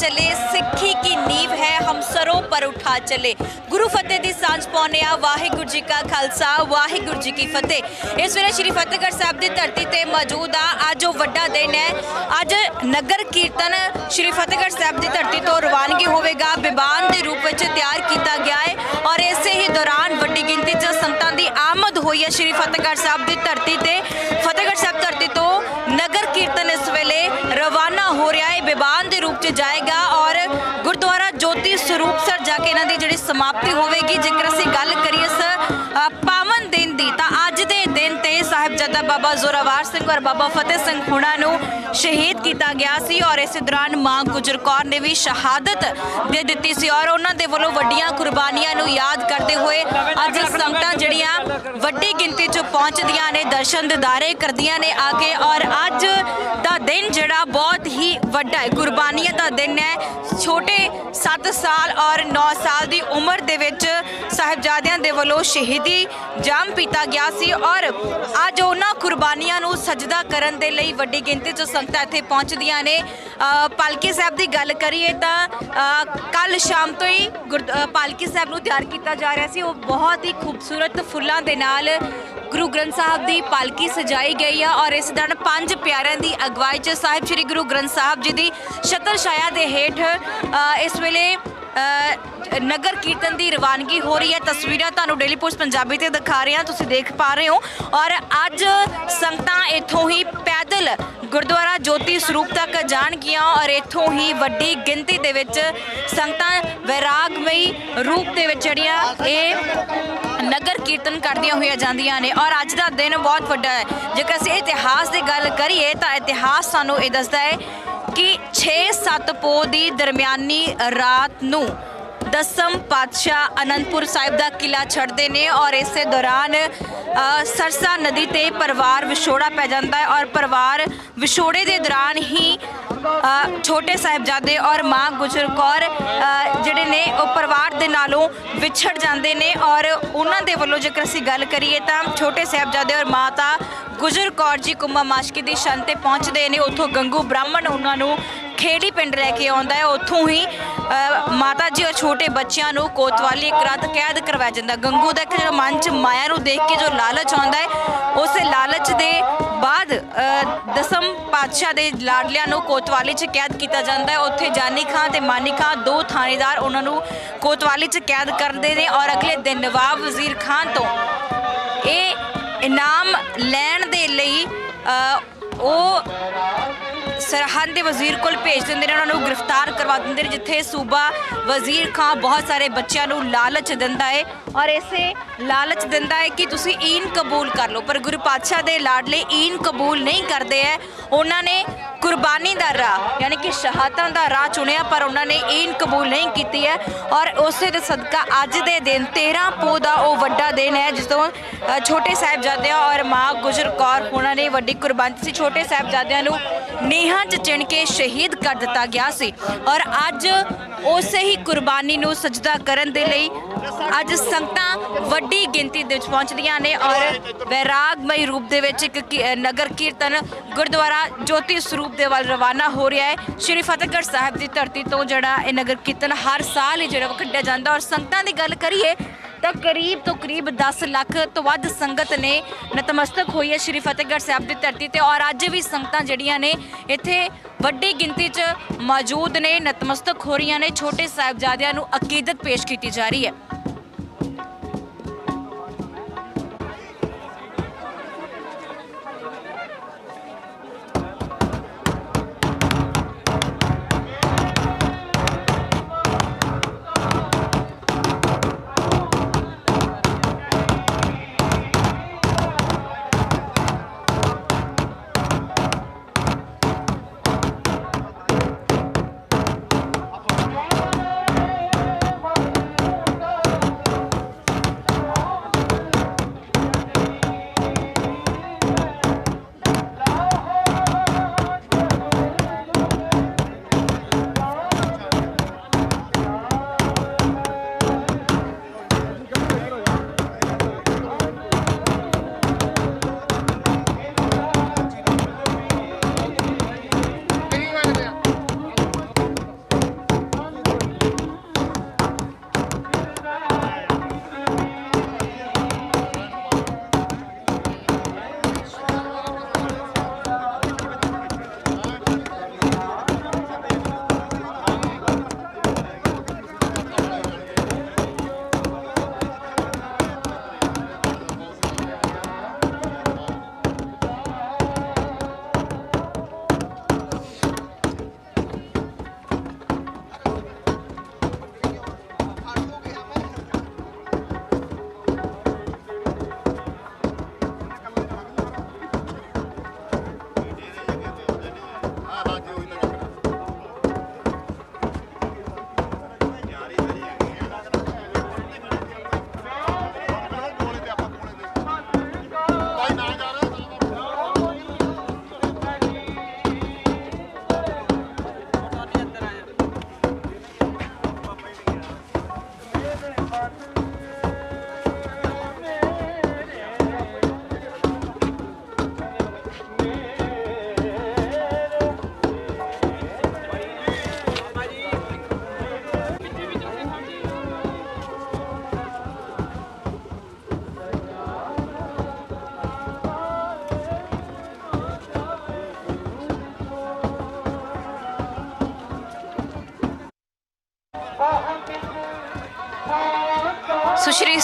चले, सिक्खी की नींव है हम सरों पर उठा चले। गुरु फतेह दी सांझ पाउने आ। वाहिगुरू जी का खालसा, वाहिगुरू जी की फतेह। इस वेले श्री फतेहगढ़ साहब की धरती ते मौजूद आ। अज वो वड्डा दिन है। अज नगर कीर्तन श्री फतेहगढ़ साहब की धरती तो रवानगी होवेगा, बिबान के रूप में तैयार किया गया है और इसे ही दौरान वड्डी गिनती च संगतां दी आमद हुई है। श्री फतेहगढ़ साहब की धरती ते फतेहगढ़ साहब धरती तो नगर कीर्तन इस वेले रवाना हो रहा है, बिबान के रूप में जाएगा और गुरुद्वारा ज्योति स्वरूप सर जाके इन्हां दी जिहड़ी समाप्ति होवेगी। जेकर असीं गल करिए इस पावन दिन की, तो अज के दिन ते साहिबजादा बाबा जोरावर सिंह और बाबा फतेह सिंह हुणां नूं शहीद किया गया सी और इस दौरान मां गुजर कौर ने भी शहादत दे दित्ती सी और उन्हां दे वल्लों वड्डियां कुर्बानियां नूं याद करते हुए अज संगतां जिहड़ियां वड्डी गिनती च पहुंचदियां ने, दर्शन दीदारे करदियां ने आके और अज दा दिन जिहड़ा बहुत ही वड्डा है, कुर्बानियां दा दिन है। छोटे 7 साल और 9 साल की उम्र दे विच साहिबजादियां दे वल्लों शहीदी जाम पीता गया सी और अज उन्हां कुर्बानियां नूं सजदा करन दे लई वड्डी गिनती च संगतां इत्थे पहुंचदियां ने। पालकी साहब की गल करिए तो कल शाम तो ही पालकी साहब नूं तैयार किया जा रहा सी। वो बहुत ही खूबसूरत फुल्लां दे नाल गुरु ग्रंथ साहब की पालकी सजाई गई है और इस दौरान 5 प्यारिਆਂ की अगवाई च साहिब श्री गुरु ग्रंथ साहब जी की छत्र छाया के हेठ इस वेले नगर कीर्तन की रवानगी हो रही है। तस्वीरें तुहानूं डेली पोस्ट पंजाबी ते दिखा रहे हैं, तुसीं देख पा रहे हो और अज संगतां इत्थों ही पैदल गुरुद्वारा ज्योति स्वरूप तक जाणगियां और इत्थों ही वड्डी गिनती दे विच संगतां वैरागमई रूप दे विच जिहड़ियां इह नगर कीर्तन करदियां होईयां जांदियां ने और अज दा दिन बहुत वड्डा है। जेकर असीं इतिहास की गल करिए तो इतिहास सानूं इह दसदा है कि 6-7 पोह की दरम्यानी रात नूं दसम पातशाह आनंदपुर साहिब का किला छड़ते हैं और इस दौरान सरसा नदी ते परिवार विछोड़ा पै जाता है और परिवार विछोड़े के दौरान ही छोटे साहिबजादे और माँ गुजर कौर जिहड़े ने परिवार के नालों विछड़ जाते हैं और उन्हां दे वल्लों जेकर असीं गल करिए तो छोटे साहिबजादे और माता गुजर कौर जी कुंभा माशकी की शन ते पहुँचते हैं। उत्थों गंगू ब्राह्मण उन्होंने खेड़ी पिंड लैके आउंदा है, उत्थों ही माता जी और छोटे बच्चों को कोतवाली एक रात कैद करवाया जाता। गंगू का एक मन च माया नूं देख के जो लालच आउंदा है, उस लालच के बाद दसम पातशाह के लाडलियां नूं कोतवाली च कैद किया जाता है। उत्थे जानी खां ते मानी खां 2 थानेदार उन्होंने कोतवाली च कैद करते हैं और अगले दिन नवाब वजीर खान तो ये इनाम लैण दे लई सरहद के वजीर को भेज देंगे, उन्होंने गिरफ्तार करवा देंगे जिथे सूबा वजीर खान बहुत सारे बच्चों को लालच दिंदा है और इसे लालच दिंदा है कि तुसी ईन कबूल कर लो, पर गुरु पातशाह के लाडले ईन कबूल नहीं करते हैं। उन्होंने कुर्बानी का राह यानी कि शहादत का राह चुनिया पर उन्होंने ईन कबूल नहीं की है और उस सदका अज के दिन 13 पोह का वो वड्डा दिन है जिसों छोटे साहिबजादे और माँ गुजर कौर उन्होंने वड्डी कुर्बानी से छोटे साहिबजादियां नूं नीहां च चिण के शहीद कर दिता गया सी और अज उस ही कुर्बानी नूं सजदा करन दे लई अज संगतां वड्डी गिनती दे विच पहुंचदियां ने और वैरागमई रूप दे विच एक नगर कीर्तन गुरुद्वारा ज्योति स्वरूप दे वल रवाना हो रहा है। श्री फतेहगढ़ साहब की धरती तो जिहड़ा इह नगर कीर्तन हर साल ही जिहड़ा कड्ढिया जांदा और संगतां दी गल करिए तो करीब 10 लाख तो वध संगत ने नतमस्तक हुई है श्री फतेहगढ़ साहब की धरती ते और अज भी संगतां जिहड़ियां ने इत्थे वड्डी गिनती च मौजूद ने, नतमस्तक हो रही ने। छोटे साहिबजादियां नूं अकीदत पेश की जा रही है।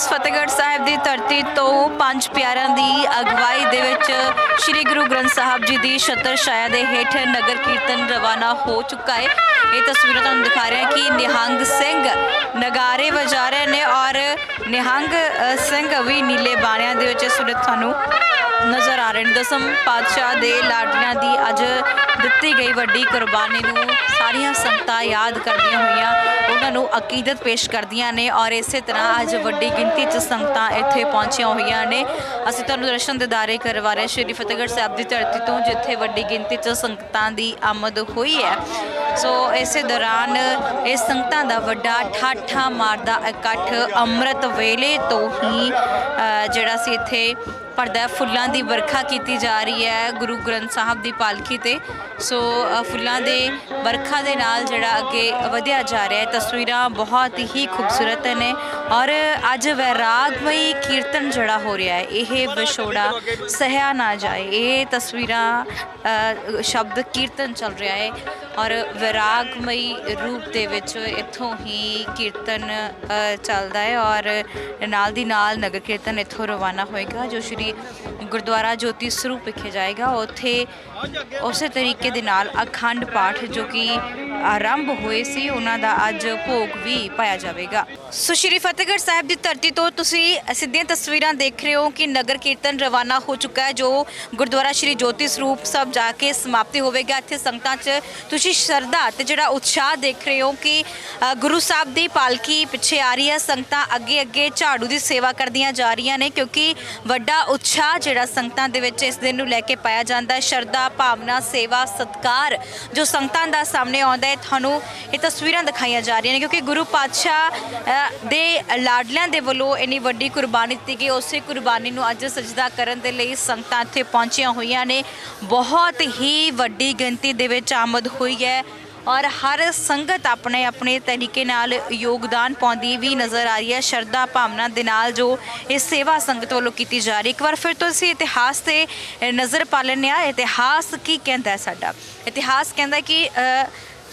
ਫਤਿਹਗੜ੍ਹ ਸਾਹਿਬ ਦੀ ਧਰਤੀ ਤੋਂ ਪੰਜ ਪਿਆਰਿਆਂ ਦੀ ਅਗਵਾਈ ਦੇ ਵਿੱਚ ਸ੍ਰੀ ਗੁਰੂ ਗ੍ਰੰਥ ਸਾਹਿਬ ਜੀ ਦੀ ਛਤਰ ਛਾਇਆ ਦੇ ਹੇਠ ਨਗਰ ਕੀਰਤਨ ਰਵਾਨਾ ਹੋ ਚੁੱਕਾ ਹੈ। ਇਹ ਤਸਵੀਰਾਂ ਤੁਹਾਨੂੰ ਦਿਖਾ ਰਹੇ ਹਾਂ ਕਿ ਨਿਹੰਗ ਸਿੰਘ ਨਗਾਰੇ ਵਜਾ ਰਹੇ ਨੇ ਔਰ ਨਿਹੰਗ ਸਿੰਘ ਵੀ ਨੀਲੇ ਬਾਣਿਆਂ ਦੇ ਵਿੱਚ ਸੁਰਤ ਤੁਹਾਨੂੰ ਨਜ਼ਰ ਆ ਰਹੇ ਨੇ। ਦਸਮ ਪਾਤਸ਼ਾਹ ਦੇ ਲਾਡਲੀਆਂ ਦੀ ਅੱਜ ਦਿੱਤੀ ਗਈ ਵੱਡੀ ਕੁਰਬਾਨੀ ਨੂੰ ਸਾਰੀਆਂ ਸੰਗਤਾਂ ਯਾਦ ਕਰਦੀਆਂ ਹੋਈਆਂ ਉਹਨਾਂ ਨੂੰ ਅਕੀਦਤ ਪੇਸ਼ ਕਰਦੀਆਂ ਨੇ ਔਰ ਇਸੇ ਤਰ੍ਹਾਂ ਅੱਜ ਵੱਡੀ ਗਿਣਤੀ 'ਚ ਸੰਗਤਾਂ ਇੱਥੇ ਪਹੁੰਚੀਆਂ ਹੋਈਆਂ ਨੇ। ਅਸੀਂ ਤੁਹਾਨੂੰ ਦਰਸ਼ਨ ਦਿਦਾਰੇ ਕਰਵਾ ਰਹੇ ਸ਼੍ਰੀ ਫਤਿਹਗੜ੍ਹ ਸਾਹਿਬ ਦੀ ਧਰਤੀ ਤੋਂ ਜਿੱਥੇ ਵੱਡੀ ਗਿਣਤੀ 'ਚ ਸੰਗਤਾਂ ਦੀ ਆਮਦ ਹੋਈ ਹੈ। ਸੋ ਇਸੇ ਦੌਰਾਨ ਇਹ ਸੰਗਤਾਂ ਦਾ ਵੱਡਾ ਠਾਠਾ ਮਾਰਦਾ ਇਕੱਠ ਅੰਮ੍ਰਿਤ ਵੇਲੇ ਤੋਂ ਹੀ ਜਿਹੜਾ ਸੀ ਇੱਥੇ ਭਰਦਾ ਫੁੱਲਾਂ ਦੀ ਵਰਖਾ ਕੀਤੀ ਜਾ ਰਹੀ ਹੈ ਗੁਰੂ ਗ੍ਰੰਥ ਸਾਹਿਬ ਦੀ ਪਾਲਕੀ ਤੇ। ਸੋ ਫੁੱਲਾਂ ਦੇ ਵਰਖਾ ਦੇ ਨਾਲ ਜਿਹੜਾ ਅੱਗੇ ਵਧਿਆ ਜਾ ਰਿਹਾ ਹੈ। ਤਸਵੀਰਾਂ ਬਹੁਤ ਹੀ ਖੂਬਸੂਰਤ ਨੇ ਔਰ ਅੱਜ ਵੈਰਾਗਮਈ ਕੀਰਤਨ ਜਿਹੜਾ ਹੋ ਰਿਹਾ ਹੈ ਇਹ ਵਿਛੋੜਾ ਸਹਿਆ ਨਾ ਜਾਏ। ਇਹ ਤਸਵੀਰਾਂ ਸ਼ਬਦ ਕੀਰਤਨ ਚੱਲ ਰਿਹਾ ਹੈ ਔਰ ਵੈਰਾਗਮਈ ਰੂਪ ਦੇ ਵਿੱਚ ਇੱਥੋਂ ਹੀ ਕੀਰਤਨ ਚੱਲਦਾ ਹੈ ਔਰ ਨਾਲ ਦੀ ਨਾਲ ਨਗਰ ਕੀਰਤਨ ਇੱਥੋਂ ਰਵਾਨਾ ਹੋਏਗਾ ਜੋ ਸ਼੍ਰੀ ਗੁਰਦੁਆਰਾ ਜੋਤੀ ਸਰੂਪ ਵਿਖੇ ਜਾਏਗਾ। ਉੱਥੇ ਉਸੇ ਤਰੀਕੇ ਦੇ ਨਾਲ ਅਖੰਡ ਪਾਠ ਜੋ ਕਿ ਆਰੰਭ ਹੋਏ ਸੀ ਉਹਨਾਂ ਦਾ ਅੱਜ ਭੋਗ ਵੀ ਪਾਇਆ ਜਾਵੇਗਾ। ਸੋ ਸ਼੍ਰੀ ਫਤਿਹਗੜ੍ਹ ਸਾਹਿਬ ਦੀ ਧਰਤੀ ਤੋਂ ਤੁਸੀਂ ਸਿੱਧੀਆਂ ਤਸਵੀਰਾਂ ਦੇਖ ਰਹੇ ਹੋ ਕਿ ਨਗਰ ਕੀਰਤਨ ਰਵਾਨਾ ਹੋ ਚੁੱਕਾ ਹੈ ਜੋ ਗੁਰਦੁਆਰਾ ਸ਼੍ਰੀ ਜੋਤੀ ਸਰੂਪ ਸਾਹਿਬ ਜਾ ਕੇ ਸਮਾਪਤੀ ਹੋਵੇਗਾ। ਇੱਥੇ ਸੰਗਤਾਂ 'ਚ ਤੁਸੀਂ ਸ਼ਰਧਾ ਤੇ ਜਿਹੜਾ ਉਤਸ਼ਾਹ ਦੇਖ ਰਹੇ ਹੋ ਕਿ ਗੁਰੂ ਸਾਹਿਬ ਦੀ ਪਾਲਕੀ ਪਿੱਛੇ ਆ ਰਹੀ ਹੈ। ਸੰਗਤਾਂ ਅੱਗੇ ਅੱਗੇ ਝਾੜੂ ਦੀ ਸੇਵਾ ਕਰਦੀਆਂ ਜਾ ਰਹੀਆਂ ਨੇ ਕਿਉਂਕਿ ਵੱਡਾ ਉਤਸ਼ਾਹ ਜਿਹੜਾ ਸੰਗਤਾਂ ਦੇ ਵਿੱਚ ਇਸ ਦਿਨ ਨੂੰ ਲੈ ਕੇ ਪਾਇਆ ਜਾਂਦਾ ਹੈ। ਸ਼ਰਧਾ ਭਾਵਨਾ ਸੇਵਾ ਸਤਿਕਾਰ ਜੋ ਸੰਗਤਾਂ ਦਾ ਸਾਹਮਣੇ ਆਉਂਦਾ ਹੈ ਤੁਹਾਨੂੰ ਇਹ ਤਸਵੀਰਾਂ ਦਿਖਾਈਆਂ ਜਾ ਰਹੀਆਂ ਨੇ ਕਿਉਂਕਿ ਗੁਰੂ ਪਾਤਸ਼ਾਹ ਦੇ ਲਾਡਲਿਆਂ ਦੇ ਵੱਲੋਂ ਇੰਨੀ ਵੱਡੀ ਕੁਰਬਾਨੀ ਦਿੱਤੀ ਗਈ। ਉਸੇ ਕੁਰਬਾਨੀ ਨੂੰ ਅੱਜ ਸਜਦਾ ਕਰਨ ਦੇ ਲਈ ਸੰਗਤਾਂ ਇੱਥੇ ਪਹੁੰਚੀਆਂ ਹੋਈਆਂ ਨੇ। ਬਹੁਤ ਹੀ ਵੱਡੀ ਗਿਣਤੀ ਦੇ ਵਿੱਚ ਆਮਦ ਹੋਈ ਹੈ ਔਰ ਹਰ ਸੰਗਤ ਆਪਣੇ ਆਪਣੇ ਤਰੀਕੇ ਨਾਲ ਯੋਗਦਾਨ ਪਾਉਂਦੀ ਵੀ ਨਜ਼ਰ ਆ ਰਹੀ ਹੈ। ਸ਼ਰਧਾ ਭਾਵਨਾ ਦੇ ਨਾਲ ਜੋ ਇਹ ਸੇਵਾ ਸੰਗਤ ਵੱਲੋਂ ਕੀਤੀ ਜਾ ਰਹੀ। ਇੱਕ ਵਾਰ ਫਿਰ ਤੋਂ ਅਸੀਂ ਇਤਿਹਾਸ ਤੇ ਨਜ਼ਰ ਪਾ ਲੈਂਦੇ ਹਾਂ। ਇਤਿਹਾਸ ਕੀ ਕਹਿੰਦਾ ਹੈ? ਸਾਡਾ ਇਤਿਹਾਸ ਕਹਿੰਦਾ ਕਿ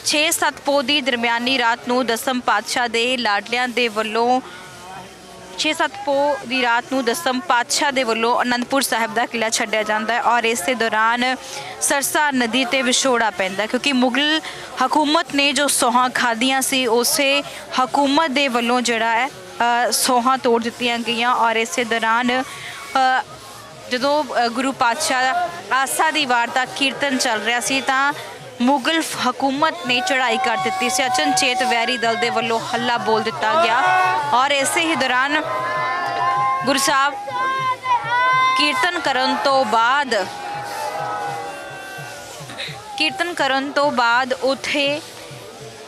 6-7 ਪੋਹ ਦੀ ਦਰਮਿਆਨੀ ਰਾਤ ਨੂੰ ਦਸਮ ਪਾਤਸ਼ਾਹ ਦੇ ਲਾਡਲਿਆਂ ਦੇ ਵੱਲੋਂ 6-7 ਪੋਹ ਦੀ ਰਾਤ ਨੂੰ ਦਸਮ ਪਾਤਸ਼ਾਹ ਦੇ ਵੱਲੋਂ ਅਨੰਦਪੁਰ ਸਾਹਿਬ ਦਾ ਕਿਲ੍ਹਾ ਛੱਡਿਆ ਜਾਂਦਾ ਹੈ ਔਰ ਇਸੇ ਦੌਰਾਨ ਸਰਸਾ ਨਦੀ ਤੇ ਵਿਛੋੜਾ ਪੈਂਦਾ ਕਿਉਂਕਿ ਮੁਗਲ ਹਕੂਮਤ ਨੇ ਜੋ ਸੌਹਾਂ ਖਾਧੀਆਂ ਸੀ ਉਸੇ ਹਕੂਮਤ ਦੇ ਵੱਲੋਂ ਜਿਹੜਾ ਹੈ ਸੌਹਾਂ ਤੋੜ ਦਿੱਤੀਆਂ ਗਈਆਂ ਔਰ ਇਸੇ ਦੌਰਾਨ ਜਦੋਂ ਗੁਰੂ ਪਾਤਸ਼ਾਹ ਆਸਾ ਦੀ ਵਾਰ ਦਾ ਕੀਰਤਨ ਚੱਲ ਰਿਹਾ ਸੀ ਤਾਂ ਮੁਗਲ ਹਕੂਮਤ ਨੇ ਚੜ੍ਹਾਈ ਕਰ ਦਿੱਤੀ ਸੀ। ਅਚਨਚੇਤ ਵੈਰੀ ਦਲ ਦੇ ਵੱਲੋਂ ਹੱਲਾ ਬੋਲ ਦਿੱਤਾ ਗਿਆ ਔਰ ਇਸੇ ਹੀ ਦੌਰਾਨ ਗੁਰੂ ਸਾਹਿਬ ਕੀਰਤਨ ਕਰਨ ਤੋਂ ਬਾਅਦ ਉੱਥੇ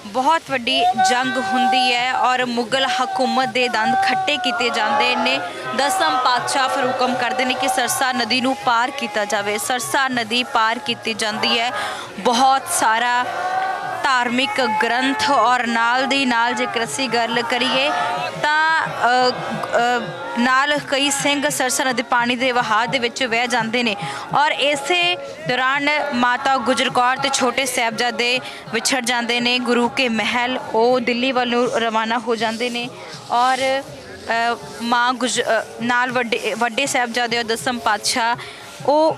ਬਹੁਤ ਵੱਡੀ ਜੰਗ ਹੁੰਦੀ ਹੈ ਔਰ ਮੁਗਲ ਹਕੂਮਤ ਦੇ ਦੰਦ ਖੱਟੇ ਕੀਤੇ ਜਾਂਦੇ ਨੇ। ਦਸਮ ਪਾਤਸ਼ਾਹ ਫਿਰ ਹੁਕਮ ਕਰਦੇ ਨੇ ਕਿ ਸਰਸਾ ਨਦੀ ਨੂੰ ਪਾਰ ਕੀਤਾ ਜਾਵੇ। ਸਰਸਾ ਨਦੀ ਪਾਰ ਕੀਤੀ ਜਾਂਦੀ ਹੈ। ਬਹੁਤ ਸਾਰਾ ਧਾਰਮਿਕ ਗ੍ਰੰਥ ਔਰ ਨਾਲ ਦੀ ਨਾਲ ਜੇਕਰ ਅਸੀਂ ਗੱਲ ਕਰੀਏ ਤਾਂ ਨਾਲ ਕਈ ਸਿੰਘ ਸਰਸਾ ਨਦੀ ਪਾਣੀ ਦੇ ਵਹਾਅ ਦੇ ਵਿੱਚ ਵਹਿ ਜਾਂਦੇ ਨੇ ਔਰ ਇਸੇ ਦੌਰਾਨ ਮਾਤਾ ਗੁਜਰ ਕੌਰ ਤੇ ਛੋਟੇ ਸਾਹਿਬਜ਼ਾਦੇ ਵਿਛੜ ਜਾਂਦੇ ਨੇ। ਗੁਰੂ ਕੇ ਮਹਿਲ ਉਹ ਦਿੱਲੀ ਵੱਲ ਨੂੰ ਰਵਾਨਾ ਹੋ ਜਾਂਦੇ ਨੇ ਔਰ ਨਾਲ ਵੱਡੇ ਸਾਹਿਬਜ਼ਾਦੇ ਔਰ ਦਸਮ ਪਾਤਸ਼ਾਹ ਉਹ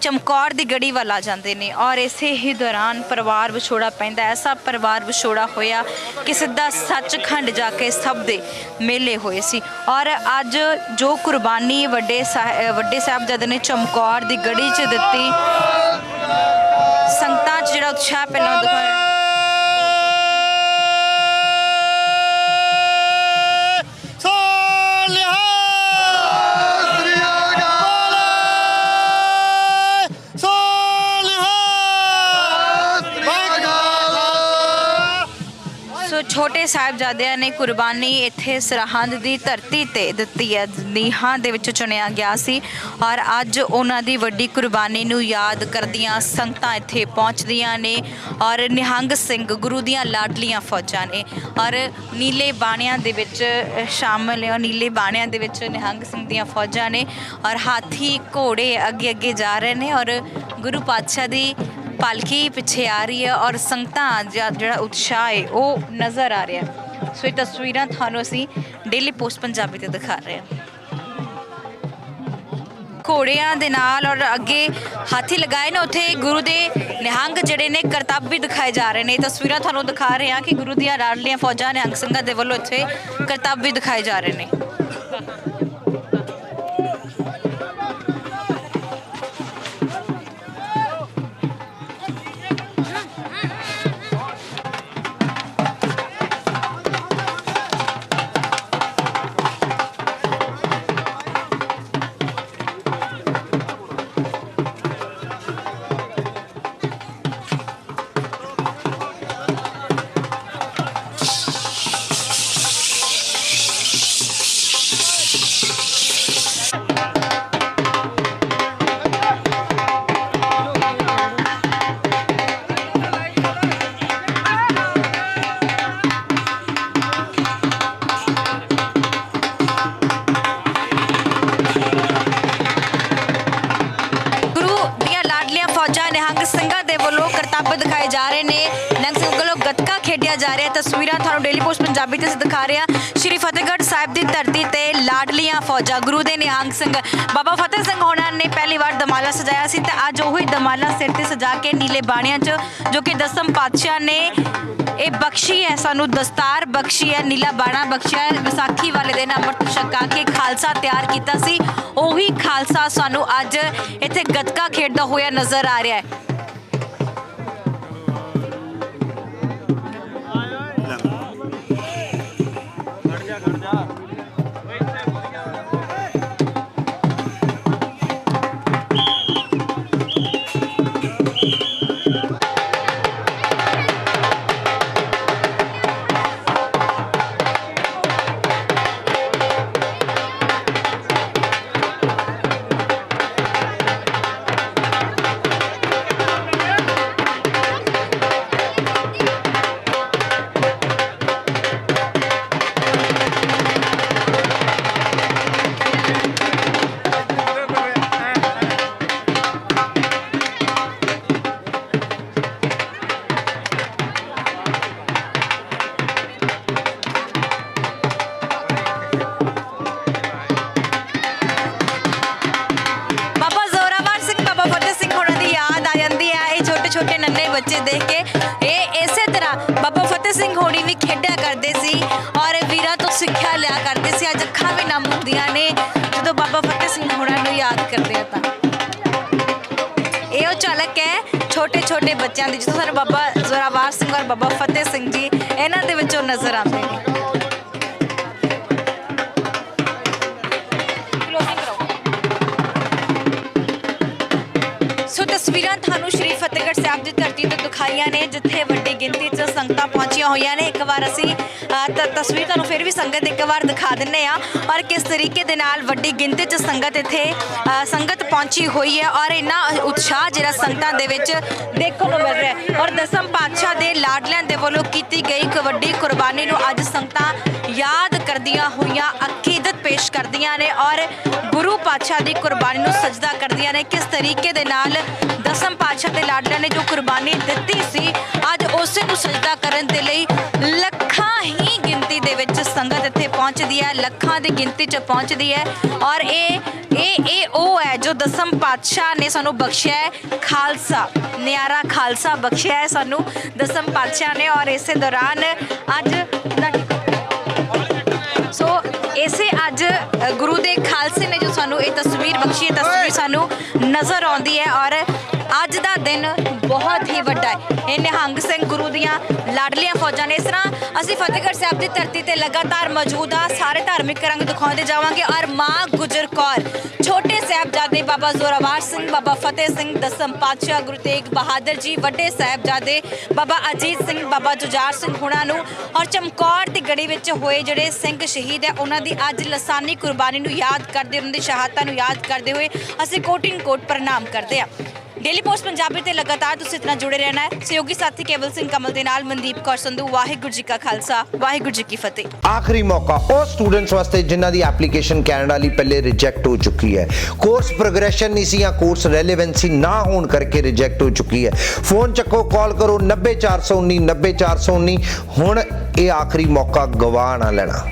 ਚਮਕੌਰ ਦੀ ਗੜੀ ਵੱਲ ਆ ਜਾਂਦੇ ਨੇ ਔਰ ਇਸੇ ਹੀ ਦੌਰਾਨ ਪਰਿਵਾਰ ਵਿਛੋੜਾ ਪੈਂਦਾ। ਐਸਾ ਪਰਿਵਾਰ ਵਿਛੋੜਾ ਹੋਇਆ ਕਿ ਸਿੱਧਾ ਸੱਚਖੰਡ ਜਾ ਕੇ ਸਭ ਦੇ ਮੇਲੇ ਹੋਏ ਸੀ ਔਰ ਅੱਜ ਜੋ ਕੁਰਬਾਨੀ ਵੱਡੇ ਸਾਹਿਬਜ਼ਾਦੇ ਨੇ ਚਮਕੌਰ ਦੀ ਗੜੀ 'ਚ ਦਿੱਤੀ ਸੰਗਤਾਂ 'ਚ ਜਿਹੜਾ ਉਤਸ਼ਾਹ ਪਹਿਲਾਂ ਦਿਖਾਇਆ ਛੋਟੇ ਸਾਹਿਬਜ਼ਾਦਿਆਂ ਨੇ ਕੁਰਬਾਨੀ ਇੱਥੇ ਸਰਹੰਦ ਦੀ ਧਰਤੀ ਤੇ ਦਿੱਤੀ ਹੈ। ਨੀਹਾਂ ਦੇ ਵਿੱਚ ਚੁਣਿਆ ਗਿਆ ਸੀ ਔਰ ਅੱਜ ਉਹਨਾਂ ਦੀ ਵੱਡੀ ਕੁਰਬਾਨੀ ਨੂੰ ਯਾਦ ਕਰਦੀਆਂ ਸੰਗਤਾਂ ਇੱਥੇ ਪਹੁੰਚਦੀਆਂ ਨੇ ਔਰ ਨਿਹੰਗ ਸਿੰਘ ਗੁਰੂ ਦੀਆਂ ਲਾਡਲੀਆਂ ਫੌਜਾਂ ਨੇ ਔਰ ਨੀਲੇ ਬਾਣਿਆਂ ਦੇ ਵਿੱਚ ਸ਼ਾਮਲ ਹੈ। ਨੀਲੇ ਬਾਣਿਆਂ ਦੇ ਵਿੱਚ ਨਿਹੰਗ ਸਿੰਘ ਦੀਆਂ ਫੌਜਾਂ ਨੇ ਔਰ ਹਾਥੀ ਘੋੜੇ ਅੱਗੇ ਅੱਗੇ ਜਾ ਰਹੇ ਨੇ ਔਰ ਗੁਰੂ ਪਾਤਸ਼ਾਹ ਦੀ ਪਾਲਕੀ ਪਿੱਛੇ ਆ ਰਹੀ ਹੈ ਔਰ ਸੰਗਤਾਂ ਜਿਹੜਾ ਉਤਸ਼ਾਹ ਹੈ ਉਹ ਨਜ਼ਰ ਆ ਰਿਹਾ। ਸੋ ਇਹ ਤਸਵੀਰਾਂ ਤੁਹਾਨੂੰ ਅਸੀਂ ਡੇਲੀ ਪੋਸਟ ਪੰਜਾਬੀ ਤੇ ਦਿਖਾ ਰਹੇ ਹਾਂ। ਘੋੜਿਆਂ ਦੇ ਨਾਲ ਔਰ ਅੱਗੇ ਹਾਥੀ ਲਗਾਏ ਨੇ, ਉੱਥੇ ਗੁਰੂ ਦੇ ਨਿਹੰਗ ਜਿਹੜੇ ਨੇ ਕਰਤੱਵ ਵੀ ਦਿਖਾਏ ਜਾ ਰਹੇ ਨੇ। ਤਸਵੀਰਾਂ ਤੁਹਾਨੂੰ ਦਿਖਾ ਰਹੇ ਹਾਂ ਕਿ ਗੁਰੂ ਦੀਆਂ ਲਾਡਲੀਆਂ ਫੌਜਾਂ ਨਿਹੰਗ ਸਿੰਘਾਂ ਦੇ ਵੱਲੋਂ ਇੱਥੇ ਕਰਤੱਵ ਵੀ ਦਿਖਾਏ ਜਾ ਰਹੇ ਨੇ। ਨਿਹੰਗ ਸਿੰਘਾਂ ਦੇ ਵੱਲੋਂ ਕਰਤੱਵ ਦਿਖਾਏ ਜਾ ਰਹੇ ਨੇ। ਨਿਹੰਗ ਸਿੰਘ ਵੱਲੋਂ ਗੱਤਕਾ ਖੇਡਿਆ ਜਾ ਰਿਹਾ। ਤਸਵੀਰਾਂ ਤੁਹਾਨੂੰ ਡੇਲੀ ਪੋਸਟ ਪੰਜਾਬੀ ਤੇ ਦਿਖਾ ਰਹੇ ਹਾਂ। ਸ਼੍ਰੀ ਫਤਿਹਗੜ੍ਹ ਸਾਹਿਬ ਦੀ ਧਰਤੀ ਤੇ ਲਾਡਲੀਆਂ ਫੌਜਾਂ ਗੁਰੂ ਦੇ ਨਿਹੰਗ ਸਿੰਘ ਬਾਬਾ ਫਤਿਹ ਸਿੰਘ ਹੋਣਾ ਨੇ ਪਹਿਲੀ ਵਾਰ ਦਮਾਲਾ ਸਜਾਇਆ ਸੀ ਤੇ ਅੱਜ ਉਹੀ ਦਮਾਲਾ ਸਿਰ ਤੇ ਸਜਾ ਕੇ ਨੀਲੇ ਬਾਣਿਆਂ 'ਚ ਜੋ ਕਿ ਦਸਮ ਪਾਤਸ਼ਾਹ ਨੇ ਇਹ ਬਖਸ਼ੀ ਹੈ, ਸਾਨੂੰ ਦਸਤਾਰ ਬਖਸ਼ੀ ਹੈ, ਨੀਲਾ ਬਾਣਾ ਬਖਸ਼ਿਆ ਹੈ। ਵਿਸਾਖੀ ਵਾਲੇ ਦਿਨ ਅੰਮ੍ਰਿਤ ਛਕਾ ਕੇ ਖਾਲਸਾ ਤਿਆਰ ਕੀਤਾ ਸੀ, ਉਹੀ ਖਾਲਸਾ ਸਾਨੂੰ ਅੱਜ ਇੱਥੇ ਗੱਤਕਾ ਖੇਡਦਾ ਹੋਇਆ ਨਜ਼ਰ ਆ ਰਿਹਾ ਹੈ। छोटे नन्हे बच्चे देख के ये इसे तरह बाबा फतेह सिंह होनी भी खेडा करते सी और वीरां तो सिक्ख्या लिया करते सी। अज अखां भी नम हुंदियां ने जो बाबा फतेह सिंह होना नूं याद करते हैं। ये झलक है छोटे छोटे बच्चों की जिसमें सारे बाबा जोरावर सिंह और बाबा फतेह सिंह जी इन्हां दे विचों नज़र आते हैं। सो तस्वीरां थानू श्री फतेहगढ़ साहब की धरती तो दिखाइया ने जिथे वड्डी गिनती च संगतां पहुंचिया हुई ने। एक बार असी तस्वीर थानू फिर भी संगत एक बार दिखा दिंने आ और किस तरीके दे नाल वड्डी गिनती च संगत इत्थे संगत पहुंची हुई है और इन्ना उत्साह जिहड़ा संगतां दे विच देखण नूं मिल रहा है। और दसम पातशाह दे लाडलियां दे वल्लों कीती गई एक वड्डी कुर्बानी नूं अज संगतां याद करदियां होइयां अकीदत पेश करदियां ने और गुरु पातशाह की कुर्बानी नूं सजदा करदियां ने। किस तरीके दे नाल दसम पातशाह के लाडलियां ने जो कुर्बानी दी सी अज उसे नूं सजदा करन दे लई लखां ही गिनती दे विच संगत इत्थे पहुंचदी है, लखां दी गिनती च पहुंचदी है। और ये वो है जो दसम पातशाह ने सानू बख्शिया है, खालसा न्यारा खालसा बख्शिया है सानू दसम पातशाह ने। और इस दौरान अज इसे अज गुरु के खालसे ने जो सानू ये तस्वीर बख्शी है, तस्वीर सानू नज़र आती है। और अज का दिन बहुत ही वड्डा है। ये निहंग सिंह गुरु दियां लाडलियां फौजां ने। इस तरह असीं फतेहगढ़ साहब की धरती ते लगातार मौजूद आ, सारे धार्मिक रंग दिखाते जावांगे। और माँ गुजर कौर, छोटे साहिबजादे बाबा जोरावर सिंह, बाबा फतेह सिंह, दसम पातशाह गुरु तेग बहादुर जी, वड्डे साहिबजादे बाबा अजीत सिंह, बाबा जुझार सिंह हुणां नूं और चमकौर की गढ़ी विच होए जिहड़े सिंह शहीद है उन्हां दी अज लसानी कुर्बानी नूं याद करदे, उन्हां दी शहादतां नूं याद करदे होए असीं कोटिन कोट प्रणाम करदे आ। डेली पोस्ट पंजाबी ते लगातार तुसीं इतना जुड़े रहना है। सहयोगी साथी केवल सिंह कमल दे नाल मनदीप कौर संधू। वाहिगुरू जी का खालसा, वाहिगुरू जी की फतेह। आखिरी मौका ਉਹ ਸਟੂਡੈਂਟਸ ਵਾਸਤੇ ਜਿਨ੍ਹਾਂ ਦੀ ਐਪਲੀਕੇਸ਼ਨ ਕੈਨੇਡਾ ਲਈ ਪਹਿਲੇ ਰਿਜੈਕਟ ਹੋ ਚੁੱਕੀ ਹੈ। ਕੋਰਸ ਪ੍ਰੋਗਰੈਸ਼ਨ ਨਹੀਂ ਸੀ ਜਾਂ ਕੋਰਸ ਰੈਲੇਵੈਂਸੀ ਨਾ ਹੋਣ ਕਰਕੇ ਰਿਜੈਕਟ ਹੋ ਚੁੱਕੀ ਹੈ। ਫੋਨ ਚੱਕੋ, ਕਾਲ ਕਰੋ 90419 90419। ਹੁਣ ਇਹ ਆਖਰੀ ਮੌਕਾ ਗਵਾ ਨਾ ਲੈਣਾ।